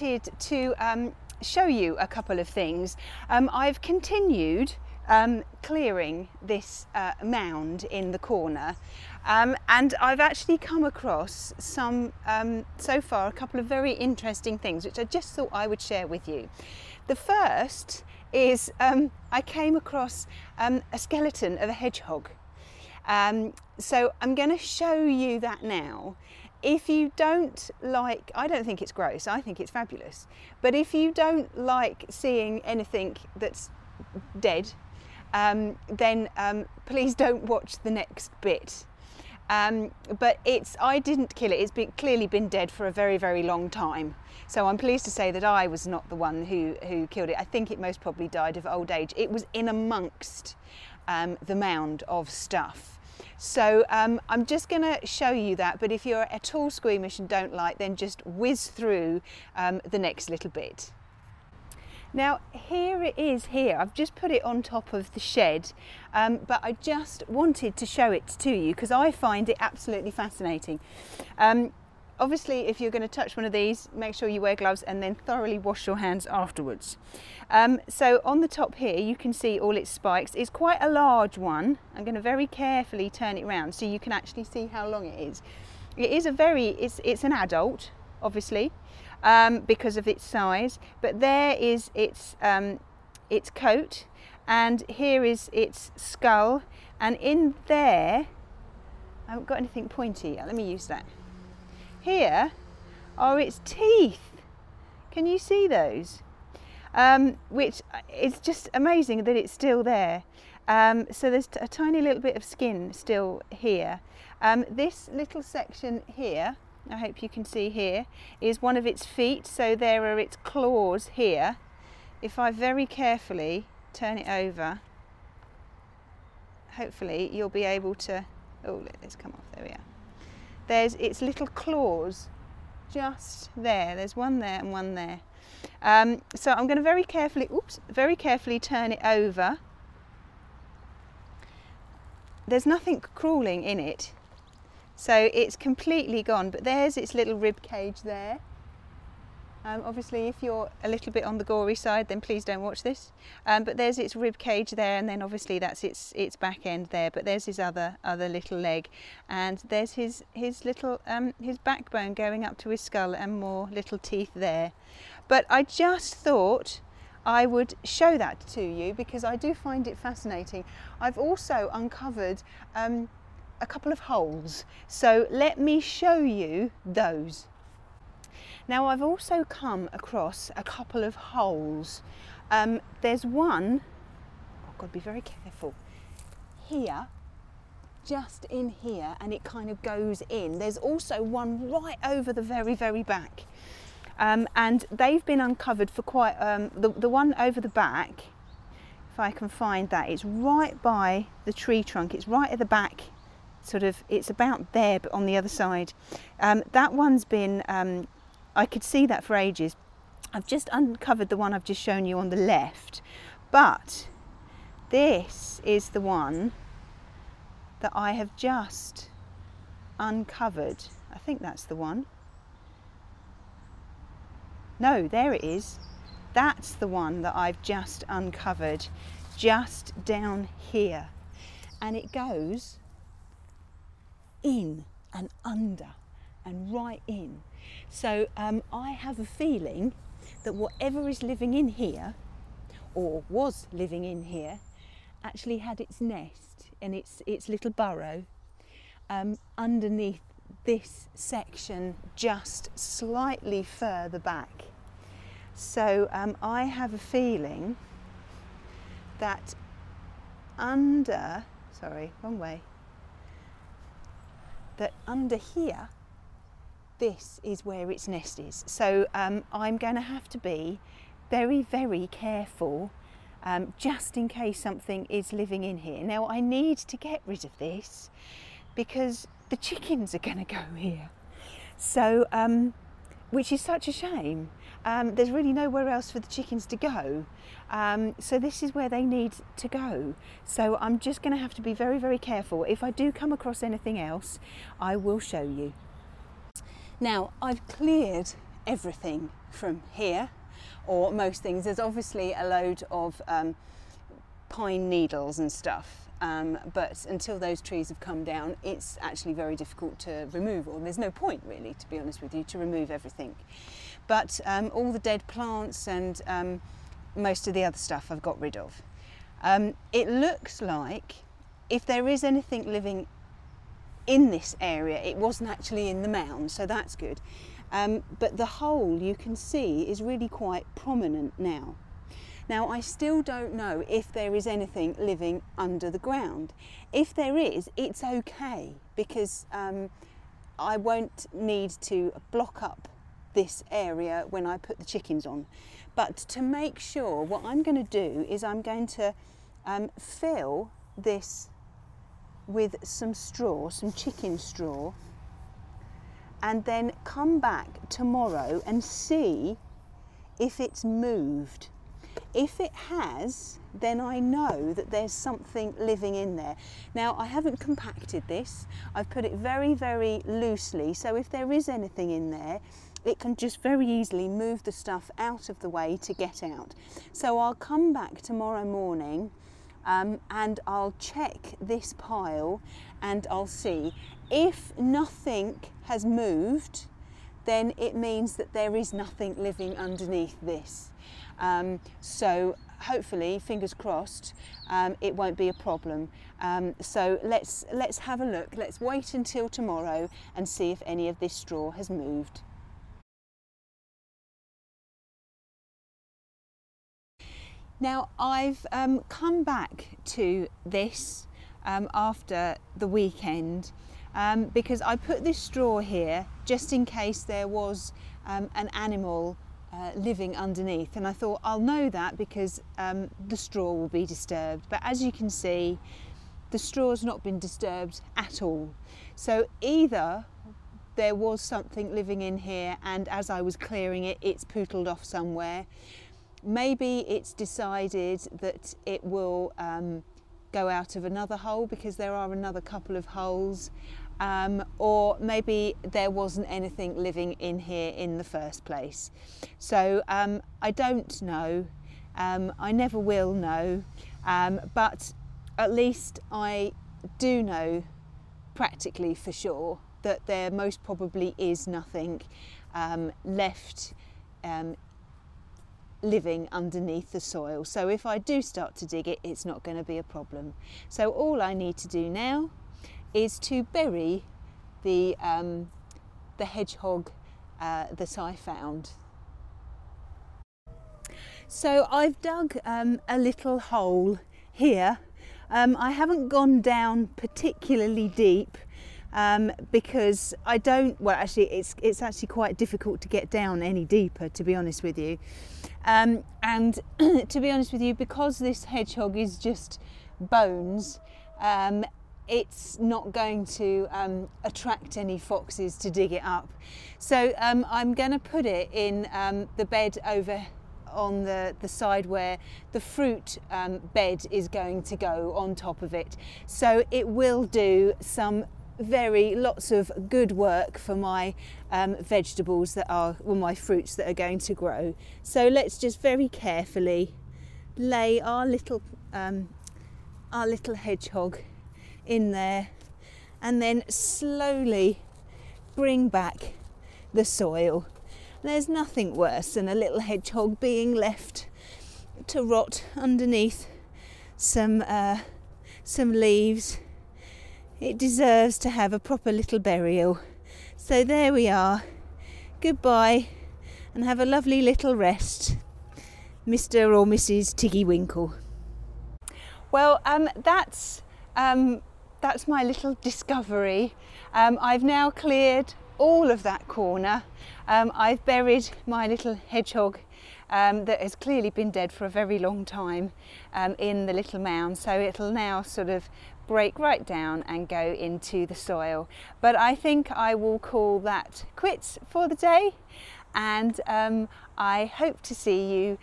wanted to show you a couple of things. I've continued clearing this mound in the corner, and I've actually come across some, so far, a couple of very interesting things which I just thought I would share with you. The first is I came across a skeleton of a hedgehog. So I'm going to show you that now. If you don't like, I don't think it's gross, I think it's fabulous, but if you don't like seeing anything that's dead, then please don't watch the next bit. But I didn't kill it. It's clearly been dead for a very, very long time. So I'm pleased to say that I was not the one who killed it. I think it most probably died of old age. It was in amongst the mound of stuff. So I'm just going to show you that, but if you're at all squeamish and don't like, then just whiz through the next little bit. Now here it is here. I've just put it on top of the shed, but I just wanted to show it to you because I find it absolutely fascinating. Obviously, if you're going to touch one of these, make sure you wear gloves and then thoroughly wash your hands afterwards. So on the top here, you can see all its spikes. It's quite a large one. I'm going to very carefully turn it around so you can actually see how long it is. It is it's an adult, obviously, because of its size. But there is its coat, and here is its skull. And in there, I haven't got anything pointy yet. Let me use that. Here are its teeth. Can you see those? Which is just amazing that it's still there. So there's a tiny little bit of skin still here. This little section here, I hope you can see here, is one of its feet. So there are its claws here. If I very carefully turn it over, hopefully you'll be able to, oh, let this come off, there we are. There's its little claws just there. There's one there and one there. So I'm going to very carefully turn it over. There's nothing crawling in it, so it's completely gone, but there's its little rib cage there. Obviously, if you're a little bit on the gory side, then please don't watch this. But there's its rib cage there, and then obviously that's its back end there. But there's his other little leg, and there's his little his backbone going up to his skull, and more little teeth there. But I just thought I would show that to you because I do find it fascinating. I've also uncovered a couple of holes, so let me show you those. Now I've also come across a couple of holes. There's one, I've got to be very careful, here, just in here, and it kind of goes in. There's also one right over the very, very back. And they've been uncovered for quite, the one over the back, if I can find that, it's right by the tree trunk, it's right at the back, sort of, it's about there, but on the other side. That one's been, I could see that for ages. I've just uncovered the one I've just shown you on the left, but this is the one that I have just uncovered. I think that's the one. No, there it is. That's the one that I've just uncovered, just down here. And it goes in and under and right in. So I have a feeling that whatever is living in here, or was living in here, actually had its nest and its little burrow underneath this section just slightly further back. So I have a feeling that under, sorry, wrong way, that under here, this is where its nest is. So I'm going to have to be very, very careful just in case something is living in here. Now I need to get rid of this because the chickens are going to go here. So, which is such a shame. There's really nowhere else for the chickens to go. So this is where they need to go. So I'm just going to have to be very, very careful. If I do come across anything else, I will show you. Now I've cleared everything from here, or most things. There's obviously a load of pine needles and stuff, but until those trees have come down, it's actually very difficult to remove, or there's no point really, to be honest with you, to remove everything. But all the dead plants and most of the other stuff I've got rid of. It looks like if there is anything living in this area, it wasn't actually in the mound, so that's good. But the hole, you can see, is really quite prominent now. Now, I still don't know if there is anything living under the ground. If there is, it's okay, because I won't need to block up this area when I put the chickens on. But to make sure, what I'm going to do is I'm going to fill this with some straw, some chicken straw, and then come back tomorrow and see if it's moved. If it has, then I know that there's something living in there. Now, I haven't compacted this. I've put it very, very loosely, so if there is anything in there, it can just very easily move the stuff out of the way to get out. So I'll come back tomorrow morning and I'll check this pile and I'll see. If nothing has moved, then it means that there is nothing living underneath this. So hopefully, fingers crossed, it won't be a problem. So let's have a look. Let's wait until tomorrow and see if any of this straw has moved. Now, I've come back to this after the weekend because I put this straw here just in case there was an animal living underneath, and I thought I'll know that because the straw will be disturbed. But as you can see, the straw's not been disturbed at all. So either there was something living in here, and as I was clearing it, it's pootled off somewhere. Maybe it's decided that it will go out of another hole, because there are another couple of holes, or maybe there wasn't anything living in here in the first place. So I don't know, I never will know, but at least I do know practically for sure that there most probably is nothing left living underneath the soil. So if I do start to dig it, it's not going to be a problem. So all I need to do now is to bury the hedgehog that I found. So I've dug a little hole here. I haven't gone down particularly deep because I don't, well actually it's actually quite difficult to get down any deeper, to be honest with you. And to be honest with you, because this hedgehog is just bones, it's not going to attract any foxes to dig it up. So I'm going to put it in the bed over on the side where the fruit bed is going to go on top of it. So it will do lots of good work for my vegetables that are, well, my fruits that are going to grow. So let's just very carefully lay our little hedgehog in there, and then slowly bring back the soil. There's nothing worse than a little hedgehog being left to rot underneath some leaves. It deserves to have a proper little burial. So there we are. Goodbye, and have a lovely little rest, Mr. or Mrs. Tiggy-winkle. Well, that's my little discovery. I've now cleared all of that corner. I've buried my little hedgehog that has clearly been dead for a very long time in the little mound, so it'll now sort of break right down and go into the soil. But I think I will call that quits for the day, and I hope to see you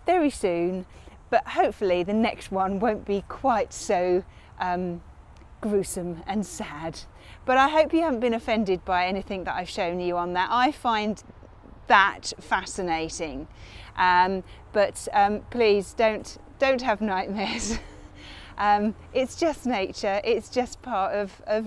very soon, but hopefully the next one won't be quite so gruesome and sad. But I hope you haven't been offended by anything that I've shown you on that. I find that fascinating. But please don't have nightmares. It's just nature. It's just part of